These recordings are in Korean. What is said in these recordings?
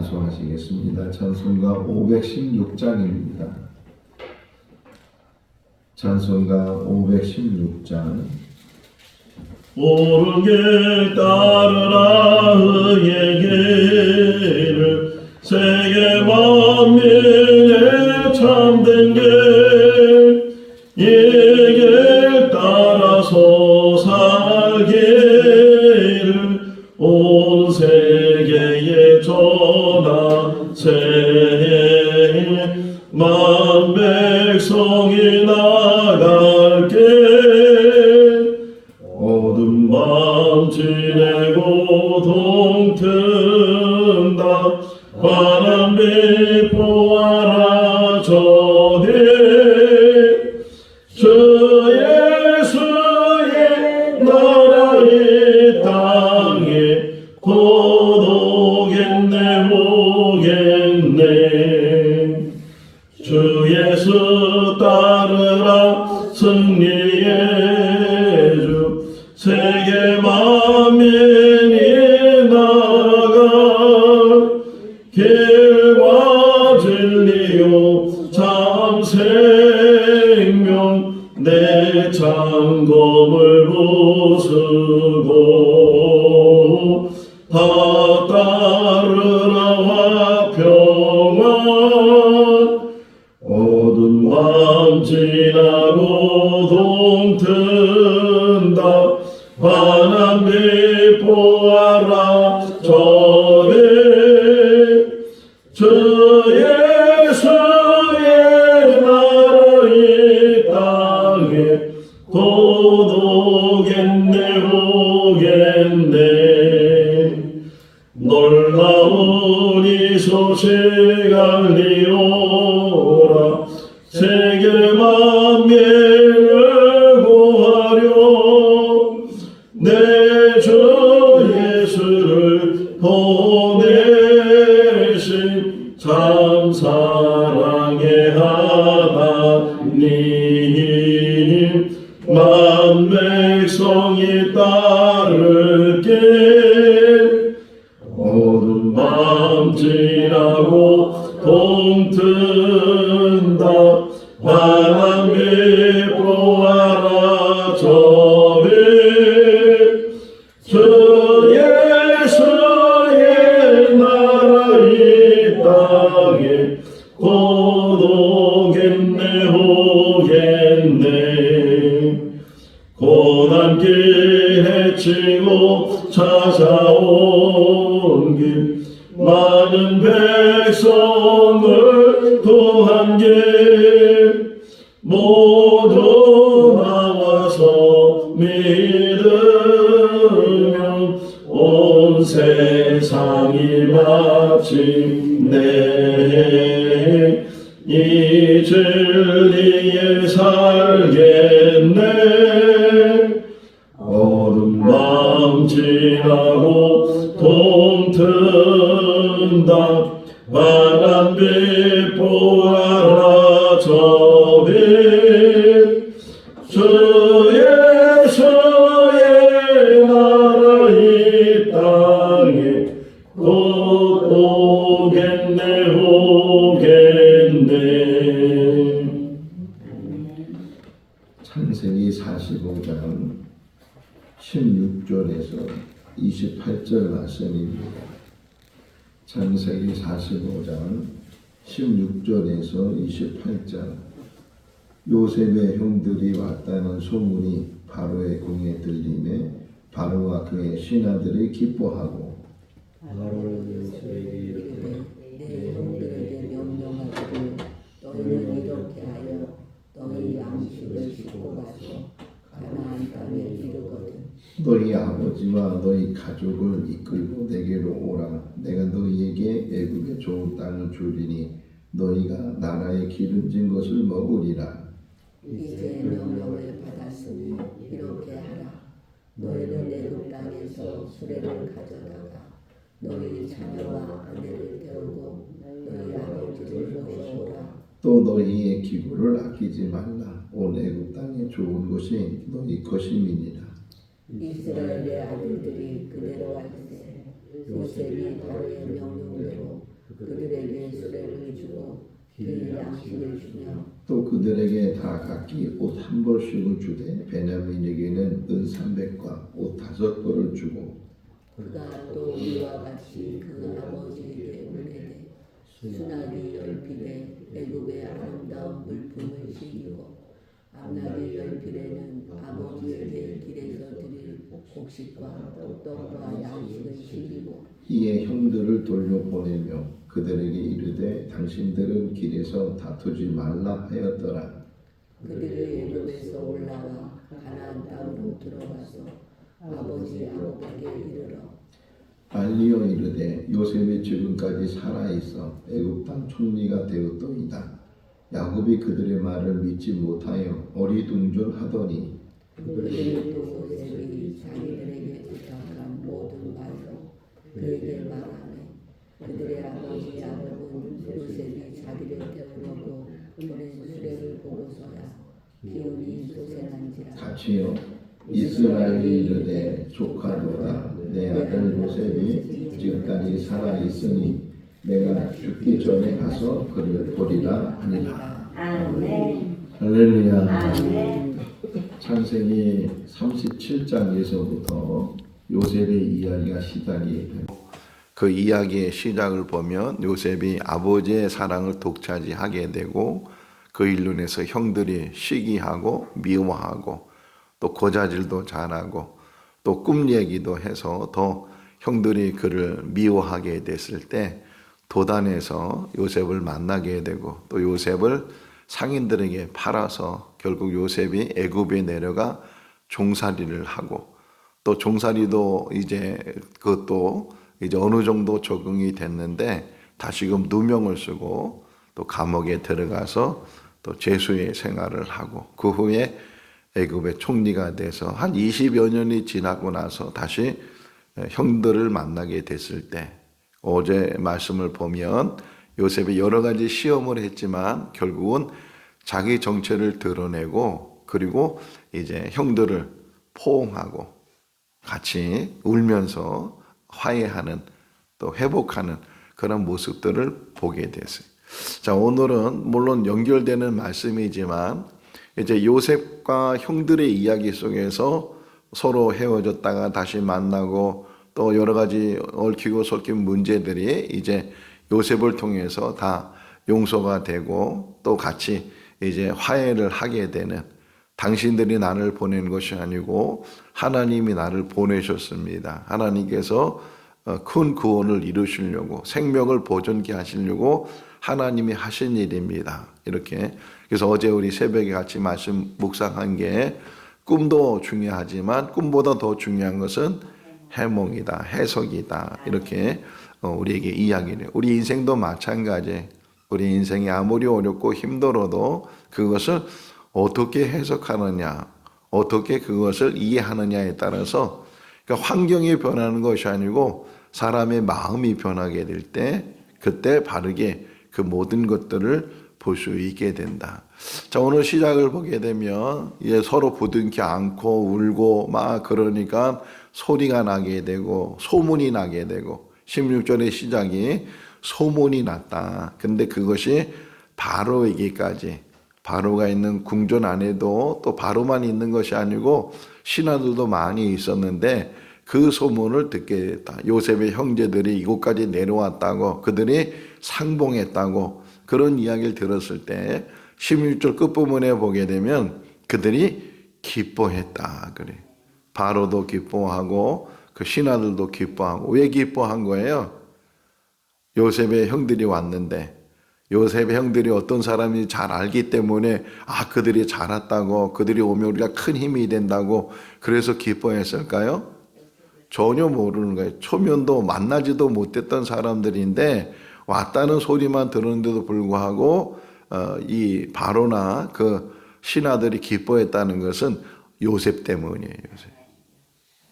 찬송하시겠습니다. 찬송가 516장입니다. 찬송가 516장. 옳은 길 따르라 의의 길을 세계 만민의 참된 길 이 길 따라서 살기를 온 세계에 전하세 만 백성이 나갈 길 어두운 밤 지내고 동튼다 바람이 보아라 저기 주 예수의 나라 이 땅에 곧 오겠네 오겠네 주 예수 따르라 승리의 주 세계 만민이 나갈 길과 진리요 참 생명 내 장검을 부수고 다 따르라 화평한 어두운 밤 지나고 동튼다 환한 빛 보아라 저기 주 예수의 나라 이 땅에 곧 오겠네 오겠네 놀라운 이 소식 알리오라 세계 만민을 구하려 내 주 예수를 보내신 참 사랑의 하나님 만 백성이 따를 길 어두운 밤 지나고 동튼다 바람이 보아라 저기 주 예수의 나라 이 땅에 곧 오겠네 오겠네 고난길 헤치고 찾아온 길 많은 백성을 도한 길 모두 나와서 믿으면 온 세상이 마침내 이 진리에 살겠네 어두운 밤 지나고 동튼다 바람빛 보아라 저빛 주 예수의 나라 이 땅에 곧 오겠네 오겠네. 창세기 45장 16절에서 28절 말씀입니다. 창세기 45장 16절에서 28절. 요셉의 형들이 왔다는 소문이 바로의 궁에 들리매 바로와 그의 신하들이 기뻐하고 바로는 요셉에게 이르되 내 형들에게 명령하기를 너희는 이렇게 하여 너희 양식을 싣고 가서 가나안 땅에 이르거든 너희 아버지와 너희 가족을 이끌고 내게로 오라. 내가 너희에게 애굽의 좋은 땅을 주리니 너희가 나라의 기름진 것을 먹으리라. 이제 명령을 받았으니 이렇게 하라. 너희는 애굽 땅에서 수레를 가져다가 너희 자녀와 아내를 태우고 너희 아버지를 모셔오라. 또 너희의 기구를 아끼지 말라. 온 애굽 땅의 좋은 것이 너희 것임이니라. 이스라엘의 아들들이 그대로 할세 요셉이 바로의 명령대로 양식을 주며 또 그들에게 다 각기 옷 한 벌씩을 주되 베냐민에게는 은 300과 옷 5벌을 주고 그가 또 우리와 같이 그 아버지에게 은혜되 수나기 열필에 애굽의 아름다운 물품을 시키고 앞나기 열필에는 아버지에게 길에서 드릴 곡식과 떡과 양식을 시키고 이에 형들을 돌려보내며 그들에게 이르되 당신들은 길에서 다투지 말라 하였더라. 그들이 애굽에서 올라와 가나안 땅으로 들어가서 아버지 야곱에게 이르러 알리어 이르되 요셉이 지금까지 살아있어 애굽 땅 총리가 되었더이다. 야곱이 그들의 말을 믿지 못하여 어리둥절하더니 그들이 또 요셉이 자기들에게 부탁한 모든 말로 그에게 말하매 그들의 아버지 야곱은 요셉이 자기를 태우려고 보낸 수레를 보고서야 기운이 솟아난지라. 같이요 이스라엘이 이르되 조카노라 내 아들 요셉이 지금까지 살아있으니 내가 죽기 전에 가서 그를 보리라 하니라. 아멘. 할렐루야. 아멘. 창세기 37장에서부터 요셉의 이야기가 시작이 되고 그 이야기의 시작을 보면 요셉이 아버지의 사랑을 독차지하게 되고 그 일로 인해서 형들이 시기하고 미워하고 또 고자질도 잘하고 또 꿈 얘기도 해서 더 형들이 그를 미워하게 됐을 때 도단에서 요셉을 만나게 되고 또 요셉을 상인들에게 팔아서 결국 요셉이 애굽에 내려가 종살이를 하고 또 종살이도 이제 그것도 이제 어느 정도 적응이 됐는데 다시금 누명을 쓰고 또 감옥에 들어가서 또 죄수의 생활을 하고 그 후에 애굽의 총리가 돼서 한 20여 년이 지나고 나서 다시 형들을 만나게 됐을 때 어제 말씀을 보면 요셉이 여러 가지 시험을 했지만 결국은 자기 정체를 드러내고 그리고 이제 형들을 포옹하고 같이 울면서 화해하는 또 회복하는 그런 모습들을 보게 됐어요. 자, 오늘은 물론 연결되는 말씀이지만 이제 요셉과 형들의 이야기 속에서 서로 헤어졌다가 다시 만나고 또 여러 가지 얽히고 설킨 문제들이 이제 요셉을 통해서 다 용서가 되고 또 같이 이제 화해를 하게 되는 당신들이 나를 보낸 것이 아니고 하나님이 나를 보내셨습니다. 하나님께서 큰 구원을 이루시려고 생명을 보존케 하시려고 하나님이 하신 일입니다. 이렇게 그래서 어제 우리 새벽에 같이 말씀 묵상한 게 꿈도 중요하지만 꿈보다 더 중요한 것은 해몽이다, 해석이다. 이렇게 우리에게 이야기를 우리 인생도 마찬가지. 우리 인생이 아무리 어렵고 힘들어도 그것을 어떻게 해석하느냐, 어떻게 그것을 이해하느냐에 따라서 그러니까 환경이 변하는 것이 아니고 사람의 마음이 변하게 될 때 그때 바르게 그 모든 것들을 볼 수 있게 된다. 자, 오늘 시작을 보게 되면 이제 서로 부둥켜 안고 울고 막 그러니까 소리가 나게 되고 소문이 나게 되고 16절의 시작이 소문이 났다. 근데 그것이 바로에게까지 바로가 있는 궁전 안에도 또 바로만 있는 것이 아니고 신하들도 많이 있었는데 그 소문을 듣게 됐다. 요셉의 형제들이 이곳까지 내려왔다고 그들이 상봉했다고 그런 이야기를 들었을 때 16절 끝부분에 보게 되면 그들이 기뻐했다. 그래. 바로도 기뻐하고 그 신하들도 기뻐하고 왜 기뻐한 거예요? 요셉의 형들이 왔는데 요셉의 형들이 어떤 사람인지 잘 알기 때문에 그들이 잘 왔다고 그들이 오면 우리가 큰 힘이 된다고 그래서 기뻐했을까요? 전혀 모르는 거예요. 초면도 만나지도 못했던 사람들인데 왔다는 소리만 들었는데도 불구하고 이 바로나 그 신하들이 기뻐했다는 것은 요셉 때문이에요.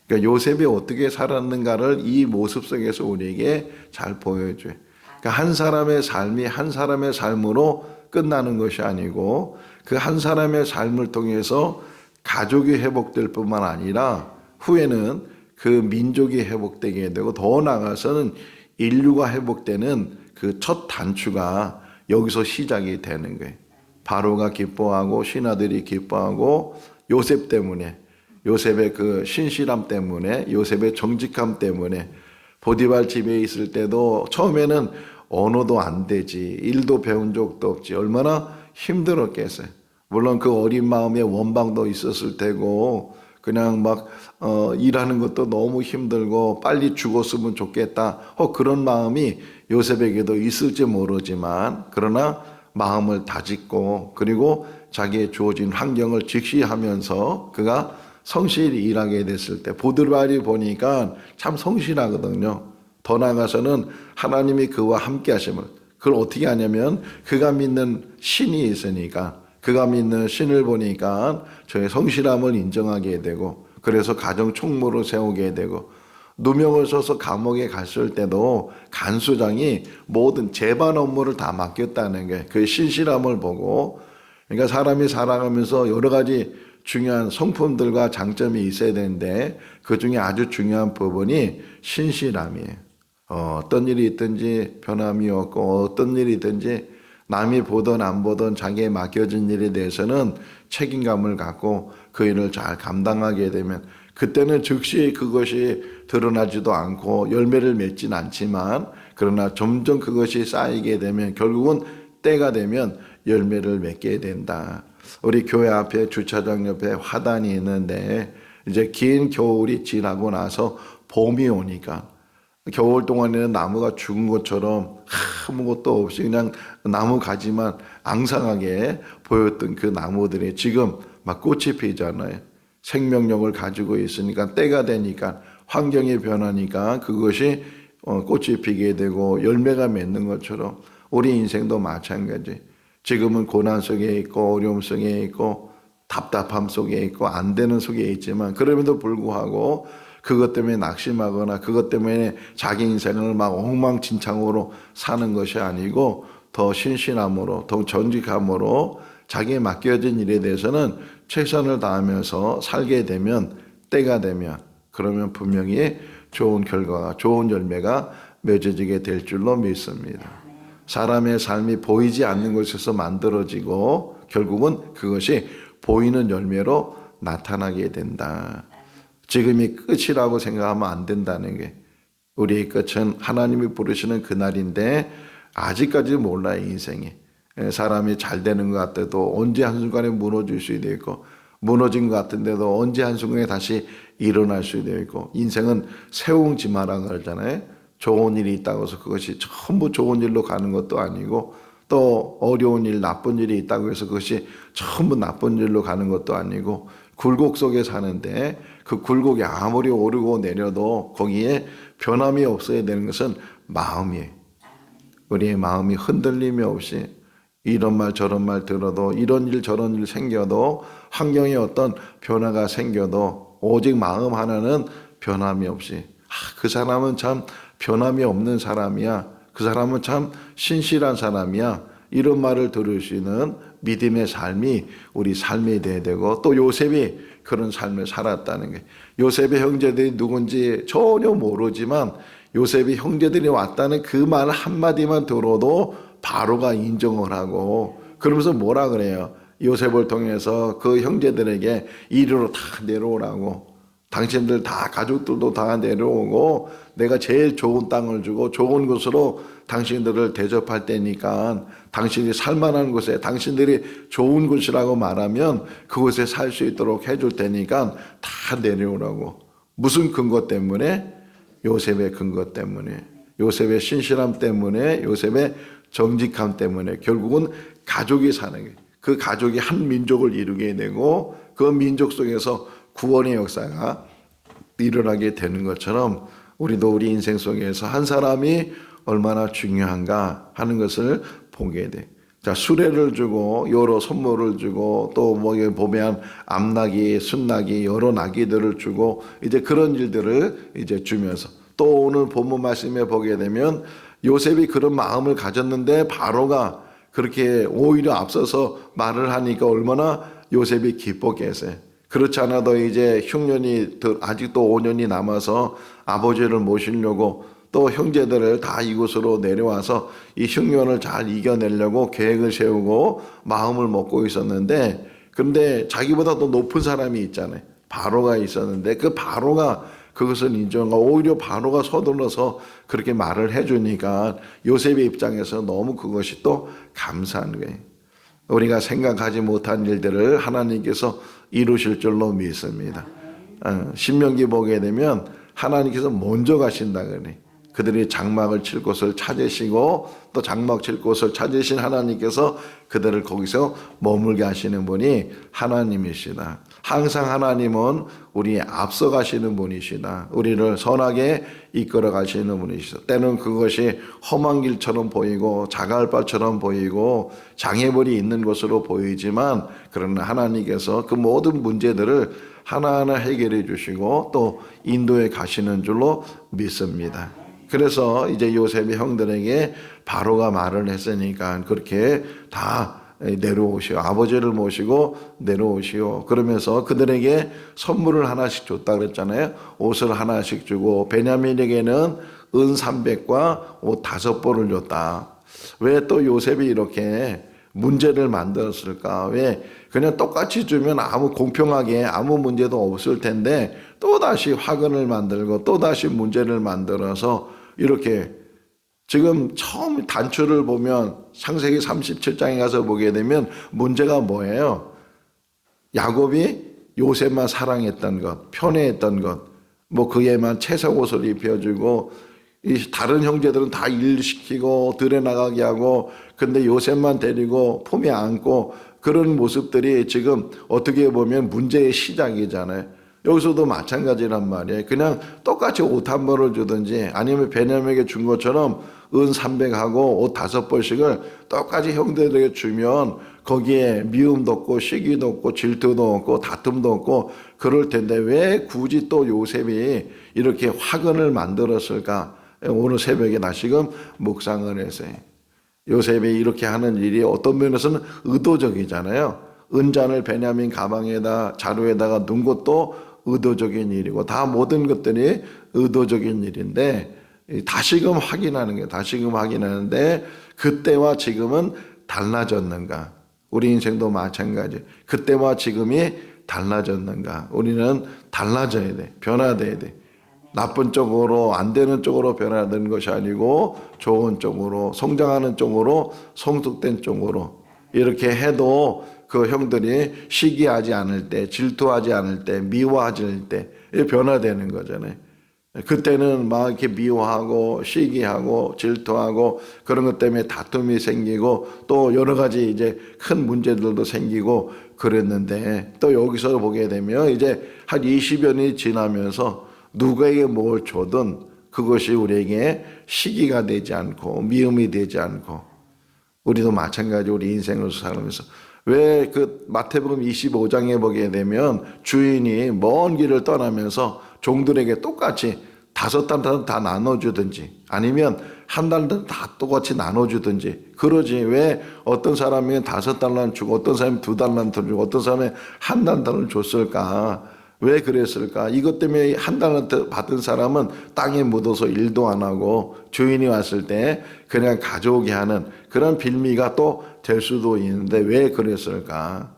그러니까 요셉이 어떻게 살았는가를 이 모습 속에서 우리에게 잘 보여줘요. 그러니까 한 사람의 삶이 한 사람의 삶으로 끝나는 것이 아니고 그 한 사람의 삶을 통해서 가족이 회복될 뿐만 아니라 후에는 그 민족이 회복되게 되고 더 나아가서는 인류가 회복되는 그 첫 단추가 여기서 시작이 되는 거예요. 바로가 기뻐하고 신하들이 기뻐하고 요셉 때문에, 요셉의 그 신실함 때문에, 요셉의 정직함 때문에, 보디발 집에 있을 때도 처음에는 언어도 안 되지, 일도 배운 적도 없지, 얼마나 힘들었겠어요. 물론 그 어린 마음에 원망도 있었을 테고, 그냥 막 일하는 것도 너무 힘들고 빨리 죽었으면 좋겠다, 그런 마음이 요셉에게도 있을지 모르지만, 그러나 마음을 다짓고 그리고 자기의 주어진 환경을 직시하면서 그가 성실히 일하게 됐을 때 보드발이 보니까 참 성실하거든요. 더 나아가서는 하나님이 그와 함께 하심을, 그걸 어떻게 하냐면 그가 믿는 신이 있으니까, 그가 믿는 신을 보니까 저의 성실함을 인정하게 되고, 그래서 가정 총무를 세우게 되고, 누명을 써서 감옥에 갔을 때도 간수장이 모든 재반 업무를 다 맡겼다는 게 그 신실함을 보고, 그러니까 사람이 살아가면서 여러 가지 중요한 성품들과 장점이 있어야 되는데 그 중에 아주 중요한 부분이 신실함이에요. 어떤 일이 있든지 변함이 없고, 어떤 일이 있든지 남이 보든 안 보든 자기에 맡겨진 일에 대해서는 책임감을 갖고 그 일을 잘 감당하게 되면, 그때는 즉시 그것이 드러나지도 않고 열매를 맺진 않지만, 그러나 점점 그것이 쌓이게 되면 결국은 때가 되면 열매를 맺게 된다. 우리 교회 앞에 주차장 옆에 화단이 있는데 이제 긴 겨울이 지나고 나서 봄이 오니까 겨울 동안에는 나무가 죽은 것처럼 아무것도 없이 그냥 나무 가지만 앙상하게 보였던 그 나무들이 지금 막 꽃이 피잖아요. 생명력을 가지고 있으니까 때가 되니까, 환경이 변하니까 그것이 꽃이 피게 되고 열매가 맺는 것처럼 우리 인생도 마찬가지. 지금은 고난 속에 있고 어려움 속에 있고 답답함 속에 있고 안 되는 속에 있지만, 그럼에도 불구하고 그것 때문에 낙심하거나 그것 때문에 자기 인생을 막 엉망진창으로 사는 것이 아니고 더 신실함으로, 더 정직함으로 자기에 맡겨진 일에 대해서는 최선을 다하면서 살게 되면, 때가 되면 그러면 분명히 좋은 결과가, 좋은 열매가 맺어지게 될 줄로 믿습니다. 사람의 삶이 보이지 않는 곳에서 만들어지고 결국은 그것이 보이는 열매로 나타나게 된다. 지금이 끝이라고 생각하면 안 된다는 게, 우리의 끝은 하나님이 부르시는 그날인데 아직까지 몰라요. 인생이 사람이 잘 되는 것 같아도 언제 한순간에 무너질 수도 있고, 무너진 것 같은데도 언제 한순간에 다시 일어날 수도 있고, 인생은 세웅지마라 그러잖아요. 좋은 일이 있다고 해서 그것이 전부 좋은 일로 가는 것도 아니고, 또 어려운 일, 나쁜 일이 있다고 해서 그것이 전부 나쁜 일로 가는 것도 아니고, 굴곡 속에 사는데 그 굴곡이 아무리 오르고 내려도 거기에 변함이 없어야 되는 것은 마음이에요. 우리의 마음이 흔들림이 없이 이런 말 저런 말 들어도, 이런 일 저런 일 생겨도, 환경에 어떤 변화가 생겨도 오직 마음 하나는 변함이 없이, 그 사람은 참 변함이 없는 사람이야, 그 사람은 참 신실한 사람이야, 이런 말을 들을 수 있는 믿음의 삶이 우리 삶이 돼야 되고, 또 요셉이 그런 삶을 살았다는 게, 요셉의 형제들이 누군지 전혀 모르지만 요셉이 형제들이 왔다는 그 말 한마디만 들어도 바로가 인정을 하고, 그러면서 뭐라 그래요? 요셉을 통해서 그 형제들에게 이리로 다 내려오라고, 당신들 다 가족들도 다 내려오고 내가 제일 좋은 땅을 주고 좋은 곳으로 당신들을 대접할 테니까 당신이 살만한 곳에, 당신들이 좋은 곳이라고 말하면 그곳에 살 수 있도록 해줄 테니까 다 내려오라고. 무슨 근거 때문에? 요셉의 근거 때문에, 요셉의 신실함 때문에, 요셉의 정직함 때문에 결국은 가족이 사는 거예요. 그 가족이 한 민족을 이루게 되고 그 민족 속에서 구원의 역사가 일어나게 되는 것처럼, 우리도 우리 인생 속에서 한 사람이 얼마나 중요한가 하는 것을 보게 돼. 자, 수레를 주고 여러 선물을 주고 또 뭐 보면 암나귀, 순나귀, 여러 나귀들을 주고 이제 그런 일들을 이제 주면서, 또 오늘 본문 말씀에 보게 되면 요셉이 그런 마음을 가졌는데 바로가 그렇게 오히려 앞서서 말을 하니까 얼마나 요셉이 기뻤겠어요. 그렇지 않아도 이제 흉년이 아직도 5년이 남아서 아버지를 모시려고 또 형제들을 다 이곳으로 내려와서 이 흉년을 잘 이겨내려고 계획을 세우고 마음을 먹고 있었는데, 그런데 자기보다 더 높은 사람이 있잖아요. 바로가 있었는데 그 바로가 그것을 인정하고 오히려 바로가 서둘러서 그렇게 말을 해주니까 요셉의 입장에서 너무 그것이 또 감사한 거예요. 우리가 생각하지 못한 일들을 하나님께서 이루실 줄로 믿습니다. 신명기 보게 되면 하나님께서 먼저 가신다 그러네. 그들이 장막을 칠 곳을 찾으시고 또 장막 칠 곳을 찾으신 하나님께서 그들을 거기서 머물게 하시는 분이 하나님이시다. 항상 하나님은 우리의 앞서 가시는 분이시다. 우리를 선하게 이끌어 가시는 분이시다. 때는 그것이 험한 길처럼 보이고 자갈 바처럼 보이고 장애물이 있는 것으로 보이지만, 그러나 하나님께서 그 모든 문제들을 하나하나 해결해 주시고 또 인도해 가시는 줄로 믿습니다. 그래서 이제 요셉의 형들에게 바로가 말을 했으니까 그렇게 다 내려오시오. 아버지를 모시고 내려오시오. 그러면서 그들에게 선물을 하나씩 줬다 그랬잖아요. 옷을 하나씩 주고 베냐민에게는 은 300과 옷 5벌을 줬다. 왜 또 요셉이 이렇게 문제를 만들었을까? 왜 그냥 똑같이 주면 아무 공평하게 아무 문제도 없을 텐데 또다시 화근을 만들고 또다시 문제를 만들어서 이렇게, 지금 처음 단추를 보면 창세기 37장에 가서 보게 되면 문제가 뭐예요? 야곱이 요셉만 사랑했던 것, 편애했던 것, 뭐 그에만 채색 옷을 입혀주고 이 다른 형제들은 다 일시키고 들에 나가게 하고, 근데 요셉만 데리고 품에 안고, 그런 모습들이 지금 어떻게 보면 문제의 시작이잖아요. 여기서도 마찬가지란 말이에요. 그냥 똑같이 옷 한 벌을 주든지 아니면 베냐민에게 준 것처럼 은 300하고 옷 5벌씩을 똑같이 형들에게 주면 거기에 미움도 없고 시기도 없고 질투도 없고 다툼도 없고 그럴 텐데 왜 굳이 또 요셉이 이렇게 화근을 만들었을까? 오늘 새벽에 다시금 묵상을 했어요. 요셉이 이렇게 하는 일이 어떤 면에서는 의도적이잖아요. 은잔을 베냐민 가방에다 자루에다가 넣은 것도 의도적인 일이고 다 모든 것들이 의도적인 일인데, 다시금 확인하는 거예요. 다시금 확인하는데 그때와 지금은 달라졌는가? 우리 인생도 마찬가지. 그때와 지금이 달라졌는가? 우리는 달라져야 돼. 변화돼야 돼. 나쁜 쪽으로 안 되는 쪽으로 변화되는 것이 아니고 좋은 쪽으로 성장하는 쪽으로 성숙된 쪽으로 이렇게 해도 그 형들이 시기하지 않을 때, 질투하지 않을 때, 미워하지 않을 때 변화되는 거잖아요. 그때는 막 이렇게 미워하고 시기하고 질투하고 그런 것 때문에 다툼이 생기고 또 여러 가지 이제 큰 문제들도 생기고 그랬는데, 또 여기서 보게 되면 이제 한 20여 년이 지나면서 누구에게 뭘 줘든 그것이 우리에게 시기가 되지 않고 미움이 되지 않고, 우리도 마찬가지 우리 인생을 살면서 왜 그 마태복음 25장에 보게 되면 주인이 먼 길을 떠나면서 종들에게 똑같이 5달란트 다 나눠주든지 아니면 1달란트 다 똑같이 나눠주든지 그러지, 왜 어떤 사람이 5달란트 주고 어떤 사람이 2달란트 주고 어떤 사람이 1달란트를 줬을까? 왜 그랬을까? 이것 때문에 1달란트 받은 사람은 땅에 묻어서 일도 안 하고 주인이 왔을 때 그냥 가져오게 하는 그런 빌미가 또 될 수도 있는데 왜 그랬을까?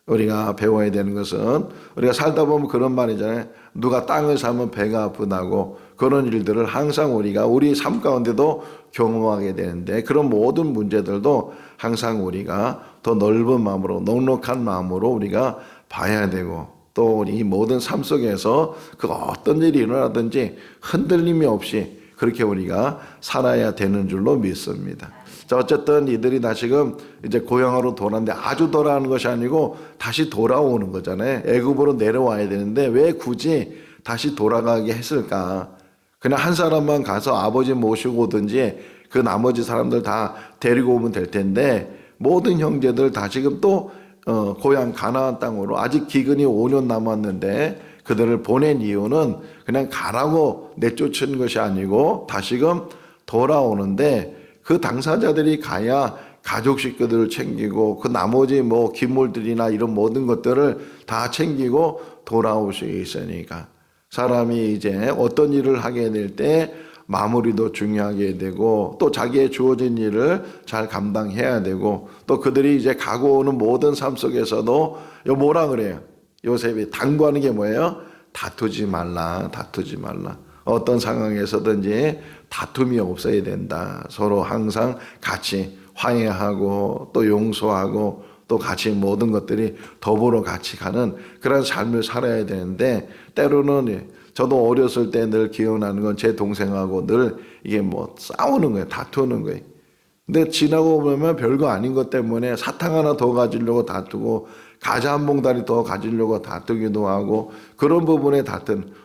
우리가 배워야 되는 것은, 우리가 살다 보면 그런 말이잖아요. 누가 땅을 사면 배가 아프다고. 그런 일들을 항상 우리가 우리 삶 가운데도 경험하게 되는데, 그런 모든 문제들도 항상 우리가 더 넓은 마음으로 넉넉한 마음으로 우리가 봐야 되고, 또 우리 모든 삶 속에서 그 어떤 일이 일어나든지 흔들림이 없이 그렇게 우리가 살아야 되는 줄로 믿습니다. 자, 어쨌든 이들이 다시금 이제 고향으로 돌아왔는데, 아주 돌아오는 것이 아니고 다시 돌아오는 거잖아요. 애굽으로 내려와야 되는데 왜 굳이 다시 돌아가게 했을까? 그냥 한 사람만 가서 아버지 모시고 오든지 그 나머지 사람들 다 데리고 오면 될 텐데, 모든 형제들 다시금 또 고향 가나안 땅으로, 아직 기근이 5년 남았는데 그들을 보낸 이유는 그냥 가라고 내쫓은 것이 아니고 다시금 돌아오는데, 그 당사자들이 가야 가족 식구들을 챙기고 그 나머지 뭐 기물들이나 이런 모든 것들을 다 챙기고 돌아올 수 있으니까, 사람이 이제 어떤 일을 하게 될 때 마무리도 중요하게 되고 또 자기의 주어진 일을 잘 감당해야 되고 또 그들이 이제 가고 오는 모든 삶 속에서도 뭐라 그래요? 요셉이 당부하는 게 뭐예요? 다투지 말라, 다투지 말라. 어떤 상황에서든지 다툼이 없어야 된다. 서로 항상 같이 화해하고 또 용서하고 또 같이 모든 것들이 더불어 같이 가는 그런 삶을 살아야 되는데 때로는 저도 어렸을 때 늘 기억나는 건 제 동생하고 늘 이게 뭐 싸우는 거예요. 다투는 거예요. 근데 지나고 보면 별거 아닌 것 때문에 사탕 하나 더 가지려고 다투고 과자 한 봉다리 더 가지려고 다투기도 하고 그런 부분에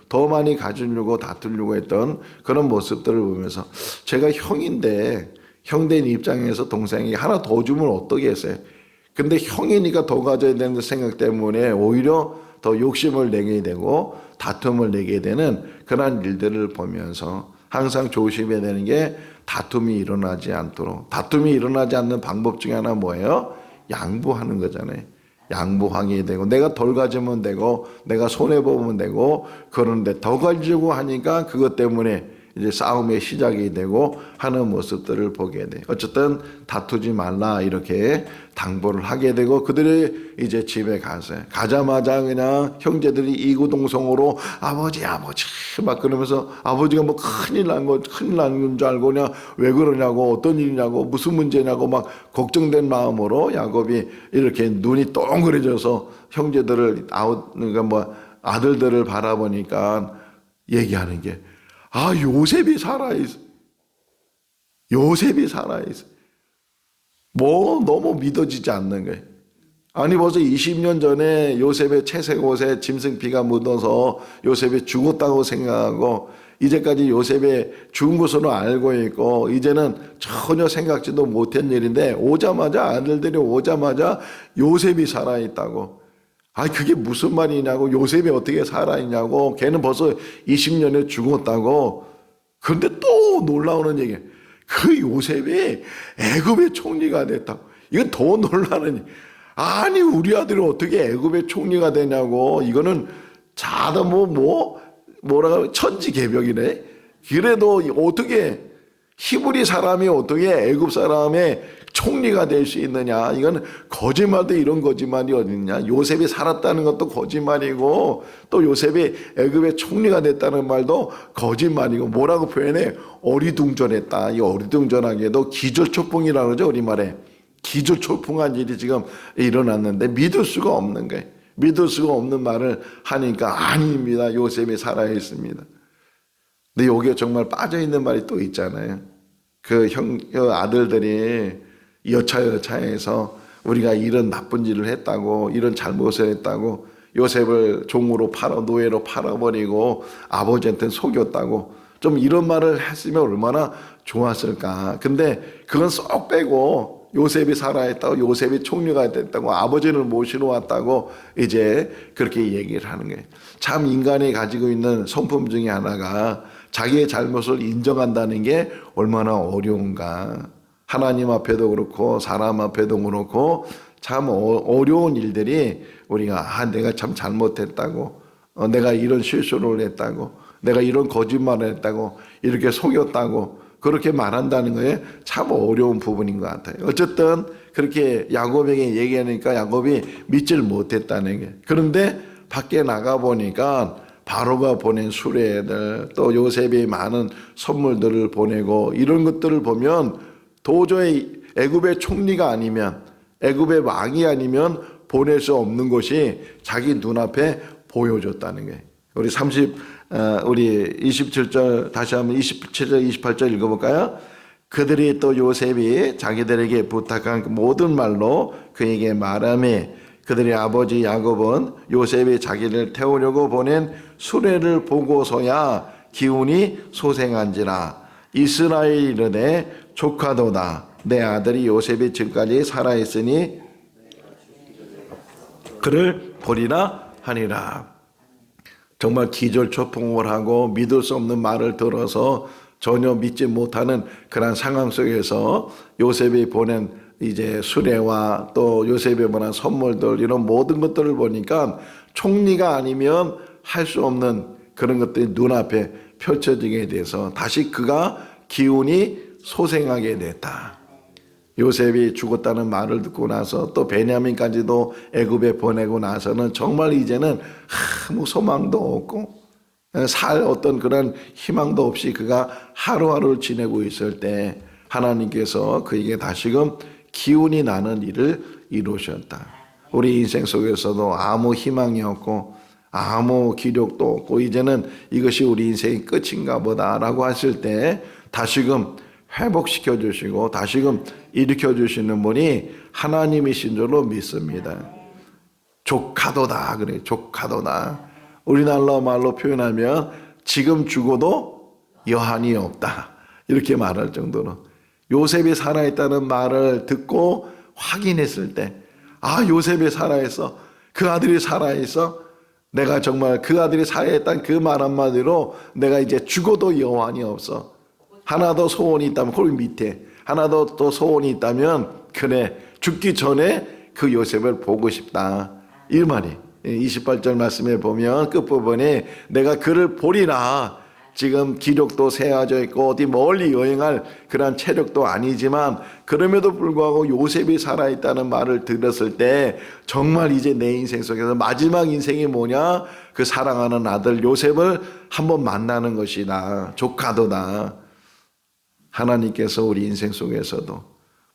더 많이 가지려고 다투려고 했던 그런 모습들을 보면서 제가 형인데 형된 입장에서 동생이 하나 더 주면 어떻게 했어요? 근데 형이니까 더 가져야 되는 생각 때문에 오히려 더 욕심을 내게 되고 다툼을 내게 되는 그런 일들을 보면서 항상 조심해야 되는 게 다툼이 일어나지 않도록. 다툼이 일어나지 않는 방법 중에 하나 뭐예요? 양보하는 거잖아요. 양보하게 되고 내가 덜 가지면 되고 내가 손해보면 되고 그런데 더 가지고 하니까 그것 때문에 이제 싸움의 시작이 되고 하는 모습들을 보게 돼. 어쨌든 다투지 말라 이렇게 당부를 하게 되고 그들이 이제 집에 가자마자 그냥 형제들이 이구동성으로 아버지 막 그러면서 아버지가 뭐 큰일 난 줄 알고 그냥 왜 그러냐고 어떤 일이냐고 무슨 문제냐고 막 걱정된 마음으로 야곱이 이렇게 눈이 동그래져서 형제들을 그러니까 뭐 아들들을 바라보니까 얘기하는 게 요셉이 살아있어. 요셉이 살아있어. 뭐 너무 믿어지지 않는 거예요. 아니 벌써 20년 전에 요셉의 채색 옷에 짐승피가 묻어서 요셉이 죽었다고 생각하고 이제까지 요셉의 죽은 것으로 알고 있고 이제는 전혀 생각지도 못한 일인데 아들들이 오자마자 요셉이 살아있다고. 그게 무슨 말이냐고 요셉이 어떻게 살아있냐고 걔는 벌써 20년에 죽었다고. 그런데 또 놀라우는 얘기예요. 그 요셉이 애굽의 총리가 됐다고. 이건 더 놀라는 아니 우리 아들이 어떻게 애굽의 총리가 되냐고. 이거는 자다 뭐라고 천지개벽이네. 그래도 어떻게 히브리 사람이 어떻게 애굽 사람의 총리가 될 수 있느냐. 이건 거짓말도 이런 거짓말이 어딨냐. 요셉이 살았다는 것도 거짓말이고 또 요셉이 애굽의 총리가 됐다는 말도 거짓말이고 뭐라고 표현해? 어리둥절했다. 이 어리둥절하게도 기절초풍이라고 그러죠. 우리말에. 기절초풍한 일이 지금 일어났는데 믿을 수가 없는 거예요. 믿을 수가 없는 말을 하니까 아닙니다. 요셉이 살아있습니다. 근데 여기에 정말 빠져있는 말이 또 있잖아요. 그 아들들이 여차여차해서 우리가 이런 나쁜 일을 했다고 이런 잘못을 했다고 요셉을 종으로 노예로 팔아버리고 아버지한테 속였다고 좀 이런 말을 했으면 얼마나 좋았을까. 근데 그건 쏙 빼고 요셉이 살아있다고 요셉이 총리가 됐다고 아버지를 모시러 왔다고 이제 그렇게 얘기를 하는 거예요. 참 인간이 가지고 있는 성품 중에 하나가 자기의 잘못을 인정한다는 게 얼마나 어려운가. 하나님 앞에도 그렇고 사람 앞에도 그렇고 참 어려운 일들이 우리가 내가 참 잘못했다고 내가 이런 실수를 했다고 내가 이런 거짓말을 했다고 이렇게 속였다고 그렇게 말한다는 거에 참 어려운 부분인 것 같아요. 어쨌든 그렇게 야곱에게 얘기하니까 야곱이 믿질 못했다는 게. 그런데 밖에 나가보니까 바로가 보낸 수레들 또 요셉이 많은 선물들을 보내고 이런 것들을 보면 도저히 애굽의 총리가 아니면 애굽의 왕이 아니면 보낼 수 없는 것이 자기 눈앞에 보여줬다는 거예요. 우리 27절 다시 한번 27절 28절 읽어볼까요? 그들이 또 요셉이 자기들에게 부탁한 그 모든 말로 그에게 말하며 그들의 아버지 야곱은 요셉이 자기를 태우려고 보낸 수레를 보고서야 기운이 소생한지라. 이스라엘 이르되 조카도다. 내 아들이 요셉이 지금까지 살아있으니 그를 보리라 하니라. 정말 기절초풍을 하고 믿을 수 없는 말을 들어서 전혀 믿지 못하는 그런 상황 속에서 요셉이 보낸 이제 수레와 또 요셉이 보낸 선물들 이런 모든 것들을 보니까 총리가 아니면 할 수 없는 그런 것들이 눈앞에 펼쳐지게 돼서 다시 그가 기운이 소생하게 됐다. 요셉이 죽었다는 말을 듣고 나서 또 베냐민까지도 애굽에 보내고 나서는 정말 이제는 아무 소망도 없고 살 어떤 그런 희망도 없이 그가 하루하루를 지내고 있을 때 하나님께서 그에게 다시금 기운이 나는 일을 이루셨다. 우리 인생 속에서도 아무 희망이 없고 아무 기력도 없고 이제는 이것이 우리 인생의 끝인가 보다라고 하실 때 다시금 회복시켜 주시고 다시금 일으켜 주시는 분이 하나님이신 줄로 믿습니다. 조카도다 그래. 조카도다. 우리나라 말로 표현하면 지금 죽어도 여한이 없다 이렇게 말할 정도로 요셉이 살아있다는 말을 듣고 확인했을 때 요셉이 살아있어. 그 아들이 살아있어. 내가 정말 그 아들이 살아있다는 그 말 한마디로 내가 이제 죽어도 여한이 없어. 하나 더 소원이 있다면 거기 밑에 하나 더 또 소원이 있다면 그래 죽기 전에 그 요셉을 보고 싶다 이 말이 28절 말씀에 보면 끝부분에 내가 그를 보리라. 지금 기력도 새어져 있고 어디 멀리 여행할 그런 체력도 아니지만 그럼에도 불구하고 요셉이 살아있다는 말을 들었을 때 정말 이제 내 인생 속에서 마지막 인생이 뭐냐 그 사랑하는 아들 요셉을 한번 만나는 것이다. 조카도다. 하나님께서 우리 인생 속에서도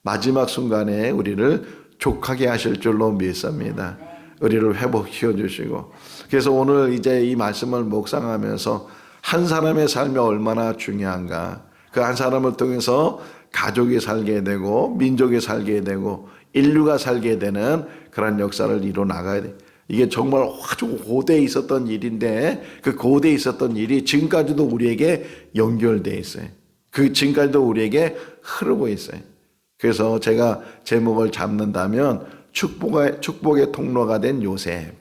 마지막 순간에 우리를 족하게 하실 줄로 믿습니다. 우리를 회복시켜 주시고 그래서 오늘 이제 이 말씀을 묵상하면서 한 사람의 삶이 얼마나 중요한가 그 한 사람을 통해서 가족이 살게 되고 민족이 살게 되고 인류가 살게 되는 그런 역사를 이뤄 나가야 돼. 이게 정말 아주 고대에 있었던 일인데 그 고대에 있었던 일이 지금까지도 우리에게 연결되어 있어요. 그 지금까지도 우리에게 흐르고 있어요. 그래서 제가 제목을 잡는다면 축복의 통로가 된 요셉.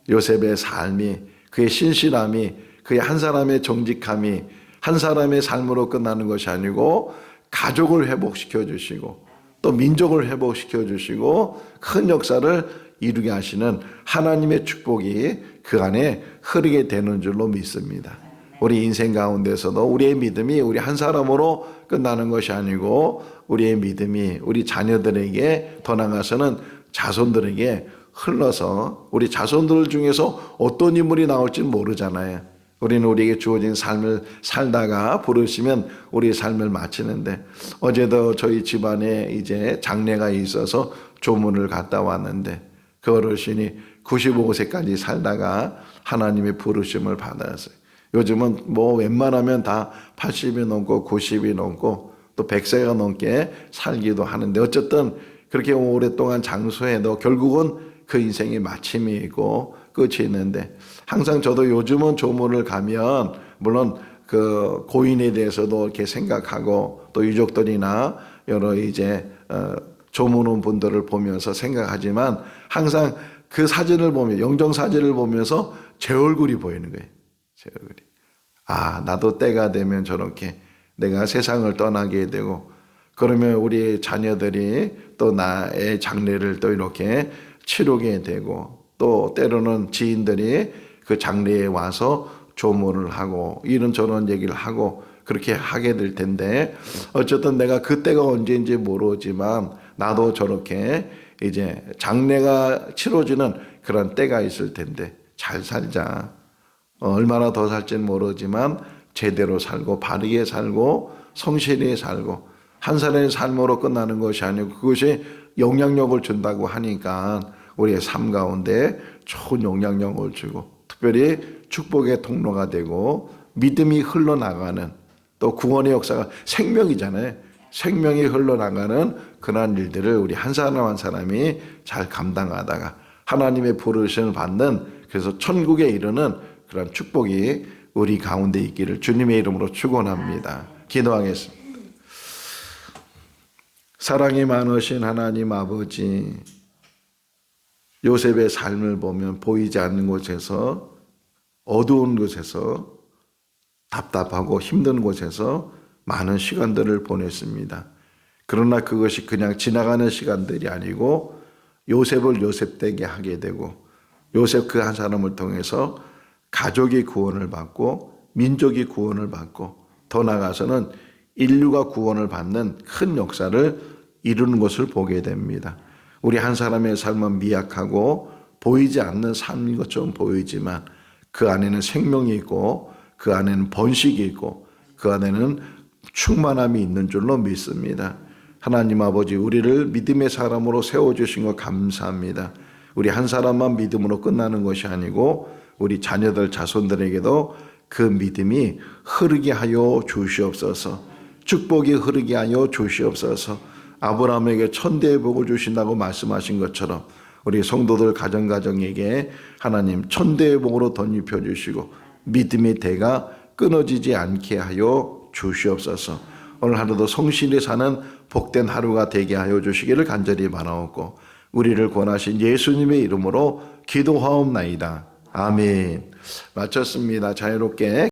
요셉의 삶이 그의 신실함이 그의 한 사람의 정직함이 한 사람의 삶으로 끝나는 것이 아니고 가족을 회복시켜 주시고 또 민족을 회복시켜 주시고 큰 역사를 이루게 하시는 하나님의 축복이 그 안에 흐르게 되는 줄로 믿습니다. 우리 인생 가운데서도 우리의 믿음이 우리 한 사람으로 끝나는 것이 아니고 우리의 믿음이 우리 자녀들에게 더 나아가서는 자손들에게 흘러서 우리 자손들 중에서 어떤 인물이 나올지는 모르잖아요. 우리는 우리에게 주어진 삶을 살다가 부르시면 우리의 삶을 마치는데 어제도 저희 집안에 이제 장례가 있어서 조문을 갔다 왔는데 그 어르신이 95세까지 살다가 하나님의 부르심을 받았어요. 요즘은 뭐 웬만하면 다 80이 넘고 90이 넘고 또 100세가 넘게 살기도 하는데 어쨌든 그렇게 오랫동안 장수해도 결국은 그 인생의 마침이 있고 끝이 있는데 항상 저도 요즘은 조문을 가면 물론 그 고인에 대해서도 이렇게 생각하고 또 유족들이나 여러 이제 조문 온 분들을 보면서 생각하지만 항상 그 사진을 보면 영정 사진을 보면서 제 얼굴이 보이는 거예요. 제 얼굴이. 나도 때가 되면 저렇게 내가 세상을 떠나게 되고 그러면 우리 자녀들이 또 나의 장례를 또 이렇게 치르게 되고 또 때로는 지인들이 그 장례에 와서 조문을 하고 이런저런 얘기를 하고 그렇게 하게 될 텐데 어쨌든 내가 그때가 언제인지 모르지만 나도 저렇게 이제 장례가 치러지는 그런 때가 있을 텐데 잘 살자. 얼마나 더 살지는 모르지만 제대로 살고 바르게 살고 성실히 살고 한 사람의 삶으로 끝나는 것이 아니고 그것이 영향력을 준다고 하니까 우리의 삶 가운데 좋은 영향력을 주고 특별히 축복의 통로가 되고 믿음이 흘러나가는 또 구원의 역사가 생명이잖아요. 생명이 흘러나가는 그러한 일들을 우리 한 사람 한 사람이 잘 감당하다가 하나님의 부르심을 받는 그래서 천국에 이르는 그런 축복이 우리 가운데 있기를 주님의 이름으로 축원합니다. 기도하겠습니다. 사랑이 많으신 하나님 아버지 요셉의 삶을 보면 보이지 않는 곳에서 어두운 곳에서 답답하고 힘든 곳에서 많은 시간들을 보냈습니다. 그러나 그것이 그냥 지나가는 시간들이 아니고 요셉을 요셉되게 하게 되고 요셉 그 한 사람을 통해서 가족이 구원을 받고 민족이 구원을 받고 더 나아가서는 인류가 구원을 받는 큰 역사를 이루는 것을 보게 됩니다. 우리 한 사람의 삶은 미약하고 보이지 않는 삶인 것처럼 보이지만 그 안에는 생명이 있고 그 안에는 번식이 있고 그 안에는 충만함이 있는 줄로 믿습니다. 하나님 아버지, 우리를 믿음의 사람으로 세워주신 것 감사합니다. 우리 한 사람만 믿음으로 끝나는 것이 아니고 우리 자녀들 자손들에게도 그 믿음이 흐르게 하여 주시옵소서. 축복이 흐르게 하여 주시옵소서. 아브라함에게 천대의 복을 주신다고 말씀하신 것처럼 우리 성도들 가정가정에게 하나님 천대의 복으로 덧입혀 주시고 믿음의 대가 끊어지지 않게 하여 주시옵소서. 오늘 하루도 성실히 사는 복된 하루가 되게 하여 주시기를 간절히 바라옵고 우리를 권하신 예수님의 이름으로 기도하옵나이다. 아멘. 마쳤습니다. 자유롭게